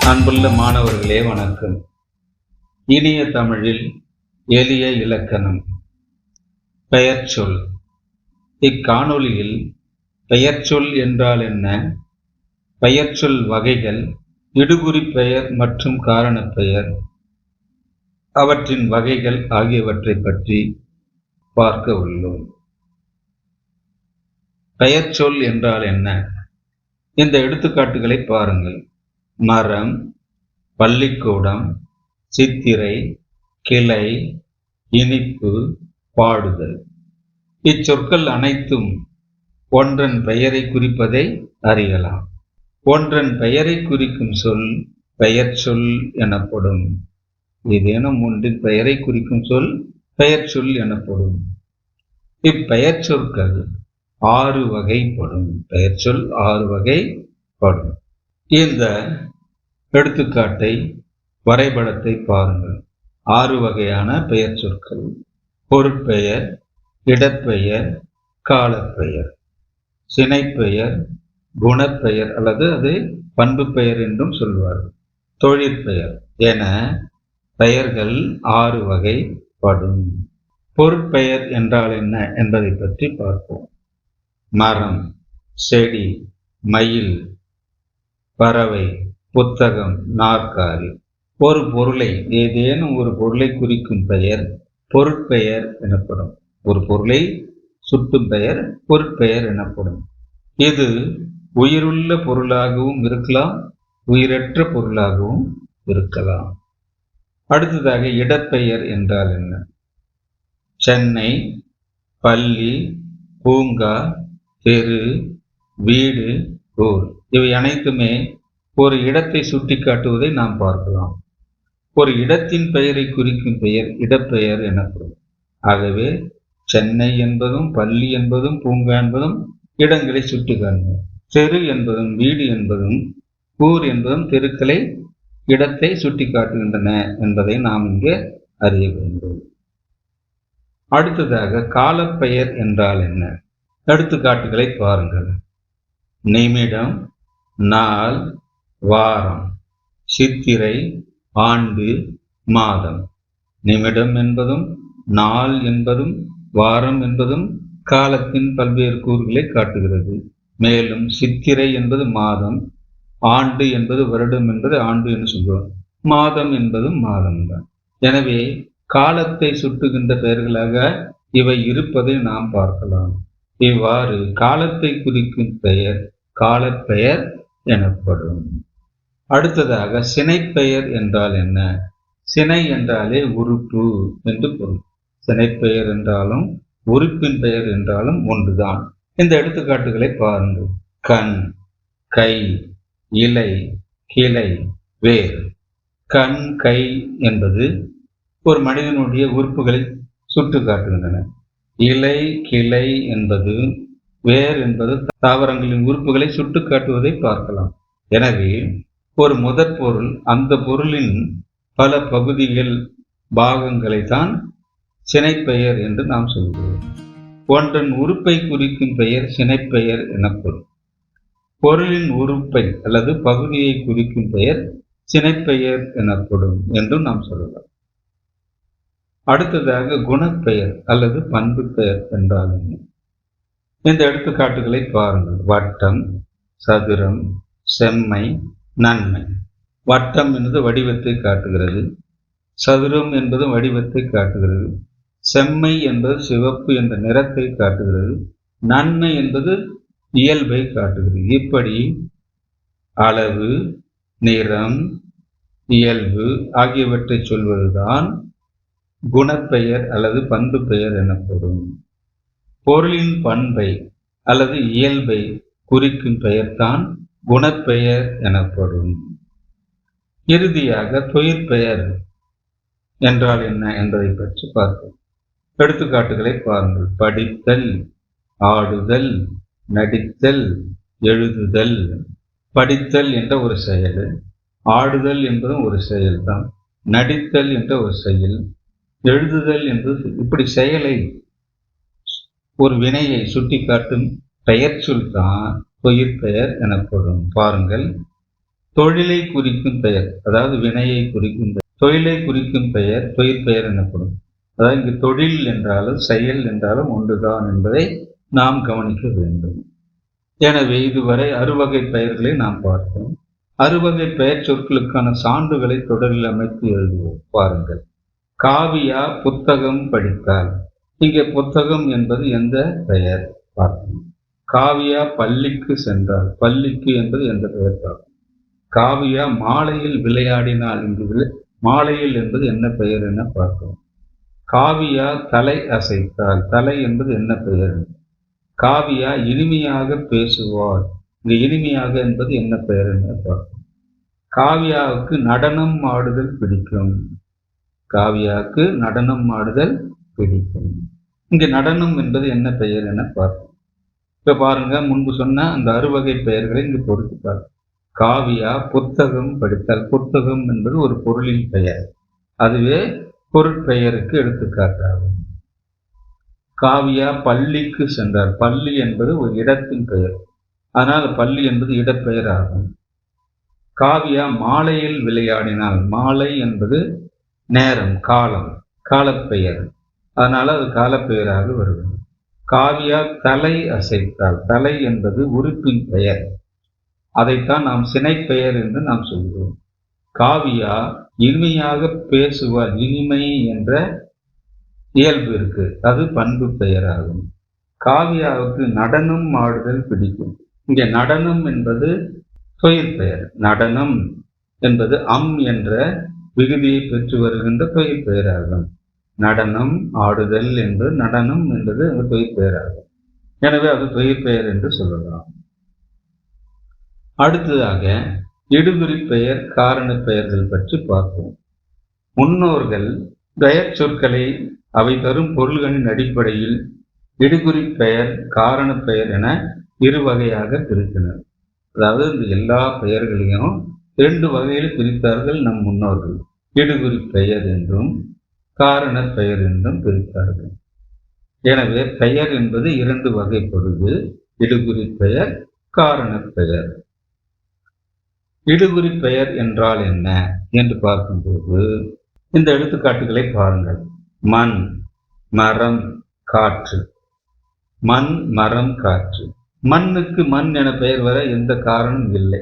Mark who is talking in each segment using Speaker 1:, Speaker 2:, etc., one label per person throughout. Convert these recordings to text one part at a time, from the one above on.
Speaker 1: அன்புள்ள மாணவர்களே வணக்கம். இனிய தமிழில் எளிய இலக்கணம். பெயர்ச்சொல். இக்காணொளியில் பெயர்ச்சொல் என்றால் என்ன, பெயர்ச்சொல் வகைகள், இடுகுறி பெயர் மற்றும் காரணப் பெயர், அவற்றின் வகைகள் ஆகியவற்றை பற்றி பார்க்க உள்ளோம். பெயர்ச்சொல் என்றால் என்ன? இந்த எடுத்துக்காட்டுகளை பாருங்கள். மரம், பள்ளிக்கூடம், சித்திரை, கிளை, இனிப்பு, பாடுதல். இச்சொற்கள் அனைத்தும் ஒன்றன் பெயரை குறிப்பதை அறியலாம். ஒன்றன் பெயரை குறிக்கும் சொல் பெயர் சொல் எனப்படும். ஏதேனும் ஒன்றின் பெயரை குறிக்கும் சொல் பெயர் சொல் எனப்படும். இப்பெயர் சொற்கள் 6 வகைப்படும். பெயர் சொல் 6 வகைப்படும். இந்த எடுத்துக்காட்டை, வரைபடத்தை பாருங்கள். 6 வகையான பெயர் சொற்கள்: பொருட்பெயர், இடப்பெயர், காலப்பெயர், சினைப்பெயர், குணப்பெயர் அல்லது அது பண்பு பெயர் என்றும் சொல்வார்கள், தொழிற்பெயர் என பெயர்கள் 6 வகைப்படும். பொருட்பெயர் என்றால் என்ன என்பதை பற்றி பார்ப்போம். மரம், செடி, மயில், பறவை, புத்தகம், நாற்காலி. ஒரு பொருளை, ஏதேனும் ஒரு பொருளை குறிக்கும் பெயர் பொருட்பெயர் எனப்படும். ஒரு பொருளை சுட்டும் பெயர் பொருட்பெயர் எனப்படும். இது உயிருள்ள பொருளாகவும் இருக்கலாம், உயிரற்ற பொருளாகவும் இருக்கலாம். அடுத்ததாக இடப்பெயர் என்றால் என்ன? சென்னை, பள்ளி, பூங்கா, தெரு, வீடு, ஊர் இவை அனைத்துமே ஒரு இடத்தை சுட்டி காட்டுவதை நாம் பார்க்கலாம். ஒரு இடத்தின் பெயரை குறிக்கும் பெயர் இடப்பெயர் எனப்படும். ஆகவே சென்னை என்பதும் பள்ளி என்பதும் பூங்கா என்பதும் இடங்களை சுட்டி காண்போம். தெரு என்பதும் வீடு என்பதும் ஊர் என்பதும் தெருக்களை, இடத்தை சுட்டி காட்டுகின்றன என்பதை நாம் இங்கே அறிய வேண்டும். அடுத்ததாக காலப்பெயர் என்றால் என்ன? எடுத்துக்காட்டுகளை பாருங்கள். நிமிடம், நாள், வாரம், சித்திரை, ஆண்டு, மாதம். நிமிடம் என்பதும் நாள் என்பதும் வாரம் என்பதும் காலத்தின் பல்வேறு கூறுகளை காட்டுகிறது. மேலும் சித்திரை என்பது மாதம், ஆண்டு என்பது வருடம் என்பது ஆண்டு என்று சொல்கிறோம், மாதம் என்பதும் மாதம்தான். எனவே காலத்தை சுட்டுகின்ற பெயர்களாக இவை இருப்பதை நாம் பார்க்கலாம். இவ்வாறு காலத்தை குறிக்கும் பெயர் காலப்பெயர் எனப்படும். அடுத்ததாக சினைப்பெயர் என்றால் என்ன? சினை என்றாலே உறுப்பு என்று பொருள். சினைப்பெயர் என்றாலும் உறுப்பின் பெயர் என்றாலும் ஒன்றுதான். இந்த எடுத்துக்காட்டுகளை பாருங்கள். கண், கை, இலை, கிளை, வேர். கண், கை என்பது ஒரு மனிதனுடைய உறுப்புகளை சுட்டு காட்டுகின்றன. இலை, கிளை என்பது, வேர் என்பது தாவரங்களின் உறுப்புகளை சுட்டு காட்டுவதை பார்க்கலாம். எனவே ஒரு முதற் பொருள் அந்த பொருளின் பல பகுதிகள், பாகங்களை தான் சினைப்பெயர் என்று நாம் சொல்கிறோம். ஒன்றன் உறுப்பை குறிக்கும் பெயர் சினைப்பெயர் எனப்படும். பொருளின் உறுப்பை அல்லது பகுதியை குறிக்கும் பெயர் சினைப்பெயர் எனப்படும் என்று நாம் சொல்லலாம். அடுத்ததாக குணப்பெயர் அல்லது பண்பு பெயர் என்றால் என்ன? இந்த எடுத்துக்காட்டுகளை பாருங்கள். வட்டம், சதுரம், செம்மை, நன்மை. வட்டம் என்பது வடிவத்தை காட்டுகிறது, சதுரம் என்பது வடிவத்தை காட்டுகிறது, செம்மை என்பது சிவப்பு என்ற நிறத்தை காட்டுகிறது, நன்மை என்பது இயல்பை காட்டுகிறது. இப்படி அளவு, நிறம், இயல்பு ஆகியவற்றை சொல்வதுதான் குணப்பெயர் அல்லது பண்பு பெயர் எனப்படும். பொருளின் பண்பை அல்லது இயல்பை குறிக்கும் பெயர்தான் குணப்பெயர் எனப்படும். இறுதியாக தொழிற்பெயர் என்றால் என்ன என்பதை பற்றி பார்ப்போம். எடுத்துக்காட்டுகளை பாருங்கள். படித்தல், ஆடுதல், நடித்தல், எழுதுதல். படித்தல் என்ற ஒரு செயல், ஆடுதல் என்பதும் ஒரு செயல்தான், நடித்தல் என்ற ஒரு செயல், எழுதுதல் என்பது இப்படி செயலை, ஒரு வினையை சுட்டி காட்டும் பெயர் சொல் தான் தொழிற்பெயர் எனப்படும். பாருங்கள். தொழிலை குறிக்கும் பெயர், அதாவது வினையை குறிக்கும் பெயர். தொழிலை குறிக்கும் பெயர் தொழிற்பெயர் எனப்படும். அதாவது இங்கு தொழில் என்றாலும் செயல் என்றாலும் ஒன்றுதான் என்பதை நாம் கவனிக்க வேண்டும். எனவே இதுவரை அறுவகை பெயர்களை நாம் பார்த்தோம். அறுவகை பெயர் சொற்களுக்கான சான்றுகளை தொடரில் அமைத்து எழுதுவோம். பாருங்கள். காவியா புத்தகம் படித்தாள். இங்கே புத்தகம் என்பது எந்த பெயர் பார்க்கணும். காவியா பள்ளிக்கு சென்றாள். பள்ளிக்கு என்பது எந்த பெயர் பார்க்கணும். காவியா மாலையில் விளையாடினாள். இங்கு மாலையில் என்பது என்ன பெயர் என பார்க்கணும். காவியா தலை அசைத்தாள். தலை என்பது என்ன பெயர். காவியா இனிமையாக பேசுவாள். இங்கு இனிமையாக என்பது என்ன பெயர் என பார்க்கணும். காவியாவுக்கு நடனம் ஆடுதல் பிடிக்கும். காவியாவுக்கு நடனம் ஆடுதல் பிடிக்கும். இங்கு நடனம் என்பது என்ன பெயர் என பார்ப்போம். இப்ப பாருங்க, முன்பு சொன்ன அந்த அறுவகை பெயர்களை இங்கு பொறுத்துப்பார். காவியா புத்தகம் படித்தால். புத்தகம் என்பது ஒரு பொருளின் பெயர், அதுவே பொருட்பெயருக்கு எடுத்துக்காட்டாகும். காவியா பள்ளிக்கு சென்றார். பள்ளி என்பது ஒரு இடத்தின் பெயர், அதனால் பள்ளி என்பது இடப்பெயர் ஆகும். காவியா மாலையில் விளையாடினாள். மாலை என்பது நேரம், காலம், காலப்பெயர், அதனால அது காலப்பெயராக வருகிறது. காவியா தலை அசைத்தாள். தலை என்பது உறுப்பின் பெயர், அதைத்தான் நாம் சினைப்பெயர் என்று நாம் சொல்கிறோம். காவியா இனிமையாக பேசுவார். இனிமை என்ற இயல்பு இருக்கு, அது பண்பு பெயராகும். காவியாவுக்கு நடனம் ஆடுதல் பிடிக்கும். இங்கே நடனம் என்பது தொழிற்பெயர். நடனம் என்பது என்ற விகுதியை பெற்று வருகின்ற தொழிற்பெயராகும். நடனம் ஆடுதல் என்பது நடனம் என்பது தொழிற்பெயராகும். எனவே அது தொழிற்பெயர் என்று சொல்லலாம். அடுத்ததாக இடுகுறி பெயர் காரண பெயர்கள் பற்றி பார்ப்போம். முன்னோர்கள் பெயர் சொற்களை அவை தரும் பொருள்களின் அடிப்படையில் இடுகுறி பெயர் காரண பெயர் என இரு வகையாக பிரித்தனர். அதாவது இந்த எல்லா பெயர்களையும் 2 வகையில் பிரித்தார்கள் நம் முன்னோர்கள். இடுகுறி பெயர் என்றும் காரண பெயர் என்றும் பிரித்தார்கள். எனவே பெயர் என்பது 2 வகைப்படுது. இடுகுறி பெயர், காரண பெயர். இடுகுறி பெயர் என்றால் என்ன என்று பார்க்கும்போது இந்த எடுத்துக்காட்டுகளை பாருங்கள். மண், மரம், காற்று. மண், மரம், காற்று. மண்ணுக்கு மண் என பெயர் வர எந்த காரணம் இல்லை.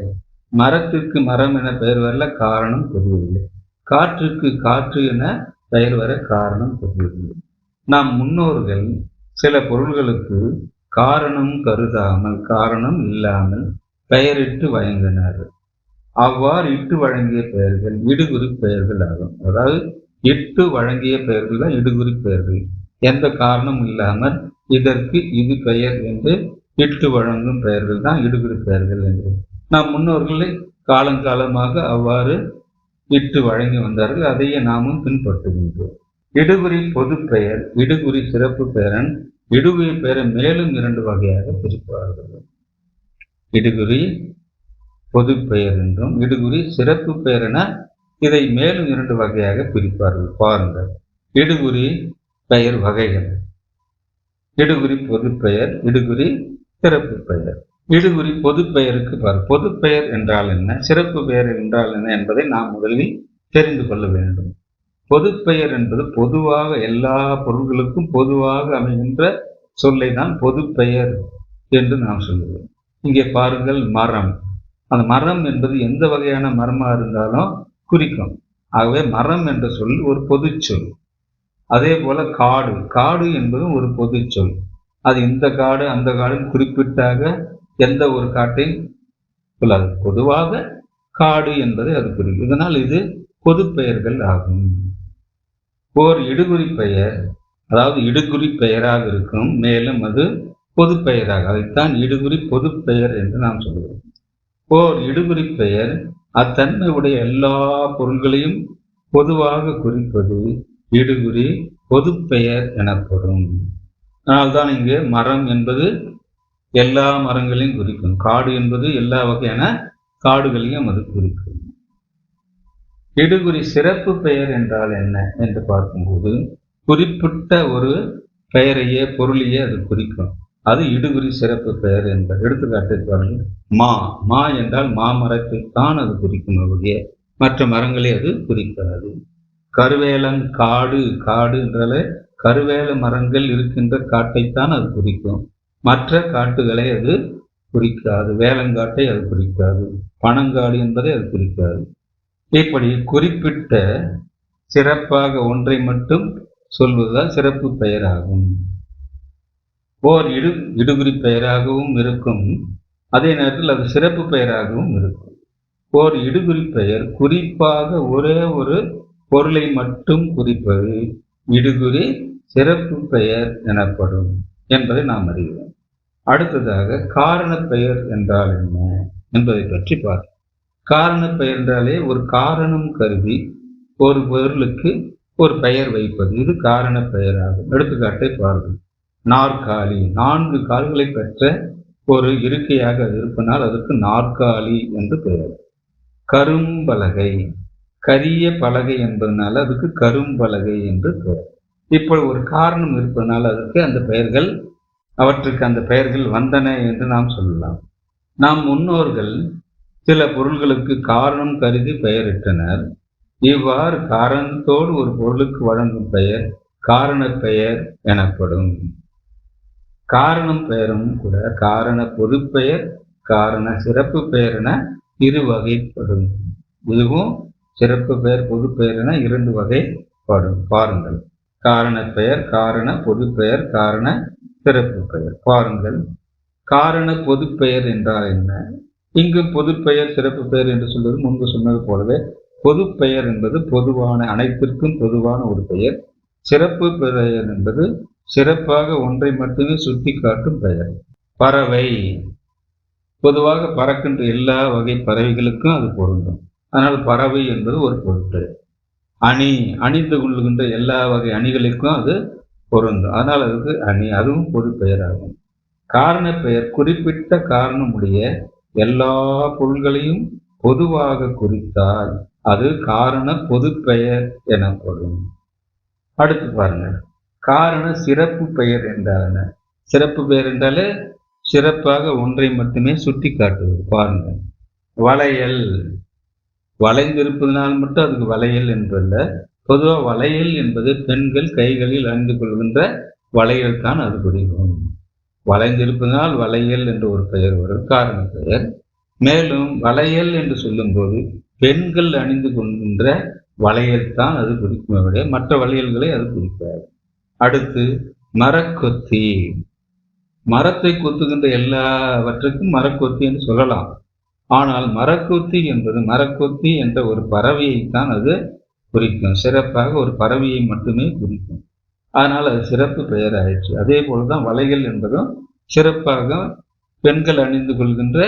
Speaker 1: மரத்திற்கு மரம் என பெயர் வரல, காரணம் தெரியவில்லை. காற்றுக்கு காற்று என பெயர் வர காரணம் தெரியவில்லை. நாம் முன்னோர்கள் சில பொருள்களுக்கு காரணம் கருதாமல், காரணம் இல்லாமல் பெயரிட்டு வழங்கினர். அவ்வாறு இட்டு வழங்கிய பெயர்கள் இடுகுறி பெயர்கள் ஆகும். அதாவது இட்டு வழங்கிய பெயர்கள் தான் இடுகுறி பெயர்கள். எந்த காரணம் இல்லாமல் இதற்கு இது பெயர் என்று இட்டு வழங்கும் பெயர்கள் தான் இடுகுறி பெயர்கள் என்று நாம் முன்னோர்களை காலங்காலமாக அவ்வாறு இட்டு வழங்கி வந்தார்கள். அதையே நாமும் பின்பற்றுகின்றோம். இடுகுறி பொது பெயர், இடுகுறி சிறப்பு பெயரன். இடுகுறி பெயரை மேலும் 2 வகையாக பிரிப்பார்கள். இடுகுறி பொது பெயர் என்றும் இடுகுறி சிறப்பு பெயர் என இதை மேலும் 2 வகையாக பிரிப்பார்கள். பாருங்கள். இடுகுறி பெயர் வகைகள். இடுகுறி பொது பெயர், இடுகுறி சிறப்பு பெயர். இடுகுறி பொது பெயருக்கு பொது பெயர் என்றால் என்ன, சிறப்பு பெயர் என்றால் என்ன என்பதை நாம் முதலில் தெரிந்து கொள்ள வேண்டும். பொது பெயர் என்பது பொதுவாக எல்லா பொருள்களுக்கும் பொதுவாக அமைகின்ற சொல்லை தான் பொது பெயர் என்று நாம் சொல்லுவோம். இங்கே பாருங்கள், மரம். அந்த மரம் என்பது எந்த வகையான மரமாக இருந்தாலும் குறிக்கும். ஆகவே மரம் என்ற சொல் ஒரு பொது சொல். அதே போல காடு, காடு என்பதும் ஒரு பொது சொல். அது இந்த காடு அந்த காடு குறிப்பிட்டாக எந்த ஒரு காட்டையும் சொல்லாது. பொதுவாக காடு என்பதை அது குறிக்கும். இதனால் இது பொது பெயர்கள் ஆகும். ஓர் இடுகுறி பெயர், அதாவது இடுகுறி பெயராக இருக்கும், மேலும் அது பொது பெயராக, அதைத்தான் இடுகுறி பொது பெயர் என்று நாம் சொல்கிறோம். ஓர் இடுகுறி பெயர் அத்தன்மை உடைய எல்லா பொருள்களையும் பொதுவாக குறிப்பது இடுகுறி பொது பெயர் எனப்படும். அதனால்தான் இங்கே மரம் என்பது எல்லா மரங்களையும் குறிக்கும். காடு என்பது எல்லா வகையான காடுகளையும் அது குறிக்கும். இடுகுறி சிறப்பு பெயர் என்றால் என்ன என்று பார்க்கும்போது குறிப்பிட்ட ஒரு பெயரையே பொருளையே அது குறிக்கும். அது இடுகுறி சிறப்பு பெயர் என்பது. எடுத்துக்காட்டு பாருங்கள். மா என்றால் மாமரத்தை தான் அது குறிக்கும் ஒழிய மற்ற மரங்களை அது குறிக்காது. கருவேலன் காடு என்றாலே கருவேல மரங்கள் இருக்கின்ற காட்டைத்தான் அது குறிக்கும். மற்ற காட்டுகளை அது குறிக்காது. வேலங்காட்டை அது குறிக்காது. பனங்காடு என்பதை அது குறிக்காது. இப்படி குறிப்பிட்ட சிறப்பாக ஒன்றை மட்டும் சொல்வதுதான் சிறப்பு பெயராகும். ஓர் இடுகுறி பெயராகவும் இருக்கும், அதே நேரத்தில் அது சிறப்பு பெயராகவும் இருக்கும். ஓர் இடுகுறி பெயர் குறிப்பாக ஒரே ஒரு பொருளை மட்டும் குறிப்பது இடுகுறி சிறப்பு பெயர் எனப்படும் என்பதை நாம் அறிவோம். அடுத்ததாக காரண பெயர் என்றால் என்ன என்பதை பற்றி பார்ப்போம். காரண பெயர் என்றாலே ஒரு காரணம் கருதி ஒரு பொருளுக்கு ஒரு பெயர் வைப்பது, இது காரண பெயராகும். எடுத்துக்காட்டை பாருங்கள். நாற்காலி, 4 கால்களை பெற்ற ஒரு இருக்கையாக அது இருப்பதால் அதற்கு நாற்காலி என்று பெயர். கரும்பலகை, கரிய பலகை என்பதனால அதுக்கு கரும்பலகை என்று பெயர். இப்போ ஒரு காரணம் இருப்பதனால் அதற்கு அந்த பெயர்கள், அவற்றுக்கு அந்த பெயர்கள் வந்தன என்று நாம் சொல்லலாம். நாம் முன்னோர்கள் சில பொருள்களுக்கு காரணம் கருதி பெயரிட்டனர். இவ்வாறு காரணத்தோடு ஒரு பொருளுக்கு வழங்கும் பெயர் காரண பெயர் எனப்படும். காரணம் பெயரும் கூட காரண பொதுப்பெயர், காரண சிறப்பு பெயர் என இரு வகைப்படும். இதுவும் சிறப்பு பெயர் பொது பெயர் என 2 வகைப்படும். பாருங்கள். காரண பெயர், காரண பொது பெயர், காரண சிறப்பு பெயர். பாருங்கள். காரண பொது பெயர் என்றால் என்ன? இங்கு பொது பெயர் சிறப்பு பெயர் என்று சொல்வது முன்பு சொன்னது போலவே பொது பெயர் என்பது பொதுவான, அனைத்திற்கும் பொதுவான ஒரு பெயர். சிறப்பு பெயர் என்பது சிறப்பாக ஒன்றை மட்டுமே சுட்டி காட்டும் பெயர். பறவை, பொதுவாக பறக்கின்ற எல்லா வகை பறவைகளுக்கும் அது பொருந்தும். அதனால் பறவை என்பது ஒரு பொதுப்பெயர். அணி, அணிந்து கொள்கின்ற எல்லா வகை அணிகளுக்கும் அது பொருந்தும். அதனால் அதுக்கு அணி, அதுவும் பொது பெயராகும். காரண பெயர் குறிப்பிட்ட காரணமுடைய எல்லா பொருள்களையும் பொதுவாக குறித்தால் அது காரண பொது பெயர் எனப்படும். அடுத்து பாருங்கள். காரண சிறப்பு பெயர் என்றால் சிறப்பு பெயர் என்றாலே சிறப்பாக ஒன்றை மட்டுமே சுட்டி காட்டுவது. பாருங்கள். வளையல், வளைந்திருப்பதனால் மட்டும் அதுக்கு வளையல் என்பதல்ல. பொதுவாக வளையல் என்பது பெண்கள் கைகளில் அணிந்து கொள்கின்ற வளையல் தான் அது குறிக்கும். வளைந்திருப்பதனால் வளையல் என்ற ஒரு பெயர் வரும், காரண பெயர். மேலும் வளையல் என்று சொல்லும்போது பெண்கள் அணிந்து கொள்கின்ற வளையல் தான் அது குறிக்கும், மற்ற வளையல்களை அது குறிக்காது. அடுத்து மரக்கொத்தி, மரத்தை கொத்துகின்ற எல்லாவற்றுக்கும் மரக்கொத்தி என்று சொல்லலாம். ஆனால் மரக்கொத்தி என்பது மரக்கொத்தி என்ற ஒரு பறவையைத்தான் அது குறிக்கும். சிறப்பாக ஒரு பறவையை மட்டுமே குறிக்கும். அதனால் அது சிறப்பு பெயர் ஆயிடுச்சு. அதே போலதான் வளையல் என்பதும் சிறப்பாக பெண்கள் அணிந்து கொள்கின்ற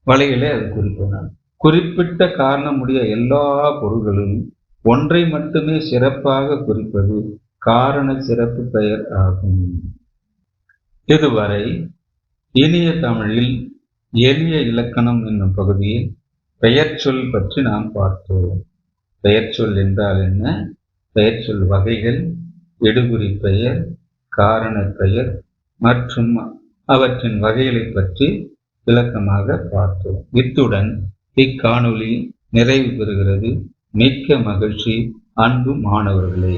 Speaker 1: வளையலை அது குறிப்பதால் குறிப்பிட்ட காரணமுடைய எல்லா பொருள்களும் ஒன்றை மட்டுமே சிறப்பாக குறிப்பது காரண சிறப்பு பெயர் ஆகும். இதுவரை இனிய தமிழில் எளிய இலக்கணம் என்னும் பகுதியில் பெயர் சொல் பற்றி நாம் பார்த்தோம். பெயர் சொல் என்றால் என்ன, பெயர் சொல் வகைகள், எடுகுறி பெயர், காரண பெயர் மற்றும் அவற்றின் வகைகளை பற்றி விளக்கமாக பார்த்தோம். இத்துடன் இக்காணொளி நிறைவு பெறுகிறது. மிக்க மகிழ்ச்சி அன்பு மாணவர்களே.